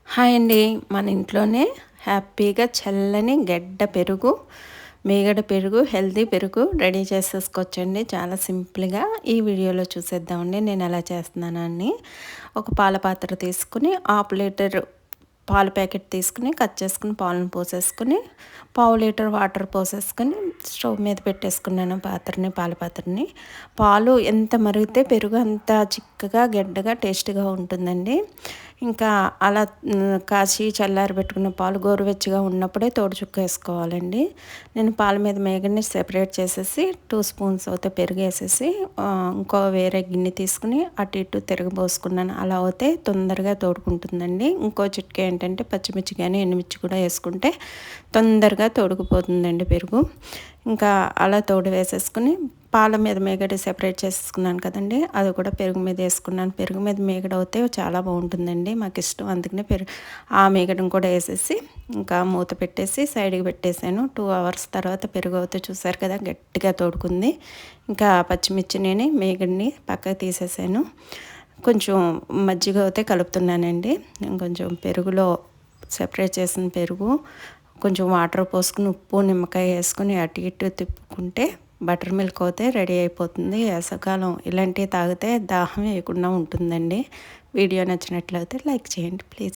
Hi అండి. మన ఇంట్లోనే హ్యాపీగా చల్లని గడ్డ పెరుగు, మీగడ పెరుగు, హెల్తీ పెరుగు రెడీ చేసేసుకోవచ్చండి. చాలా సింపుల్‌గా ఈ వీడియోలో చూసేద్దామండి నేను ఎలా చేస్తున్నానని. ఒక పాల పాత్ర తీసుకొని హాఫ్ లీటర్ పాల ప్యాకెట్ తీసుకుని కట్ చేసుకుని పాలను పోసేసుకొని పావు లీటర్ వాటర్ పోసేసుకొని స్టవ్ మీద పెట్టేసుకున్నాను పాల పాత్రని. పాలు ఎంత మరిగితే పెరుగు అంత చిక్కగా గడ్డగా టేస్ట్గా ఉంటుందండి. ఇంకా అలా కాచి చల్లారబెట్టుకున్న పాలు గోరువెచ్చగా ఉన్నప్పుడే తోడు చుక్క వేసుకోవాలండి. నేను పాల మీద మేగడని సెపరేట్ చేసేసి 2 స్పూన్స్ అయితే పెరుగేసేసి ఇంకో వేరే గిన్నె తీసుకుని అటు ఇటు తిరగబోసుకున్నాను. అలా అయితే తొందరగా తోడుకుంటుందండి. ఇంకో చిట్కా ఏంటంటే పచ్చిమిర్చి కానీ ఎండుమిర్చి కూడా వేసుకుంటే తొందరగా తోడుకుపోతుందండి పెరుగు. ఇంకా అలా తోడు వేసేసుకుని పాల మీద మేగడ సెపరేట్ చేసేసుకున్నాను కదండి, అది కూడా పెరుగు మీద వేసుకున్నాను. పెరుగు మీద మేగడ అయితే చాలా బాగుంటుందండి, మాకు ఇష్టం. అందుకనే ఆ మేగడను కూడా వేసేసి ఇంకా మూత పెట్టేసి సైడ్కి పెట్టేశాను. 2 అవర్స్ తర్వాత పెరుగు అయితే చూసారు కదా గట్టిగా తోడుకుంది. ఇంకా పచ్చిమిర్చిని మేగడిని పక్కకు తీసేసాను. కొంచెం మజ్జిగ అయితే కలుపుతున్నానండి. కొంచెం పెరుగులో సెపరేట్ చేసిన పెరుగు కొంచెం వాటర్ పోసుకుని ఉప్పు నిమ్మకాయ వేసుకొని అటు ఇటు తిప్పుకుంటే బటర్ మిల్క్ అయితే రెడీ అయిపోతుంది. వేసవకాలం ఇలాంటివి తాగితే దాహం వేయకుండా ఉంటుందండి. వీడియో నచ్చినట్లయితే లైక్ చేయండి ప్లీజ్.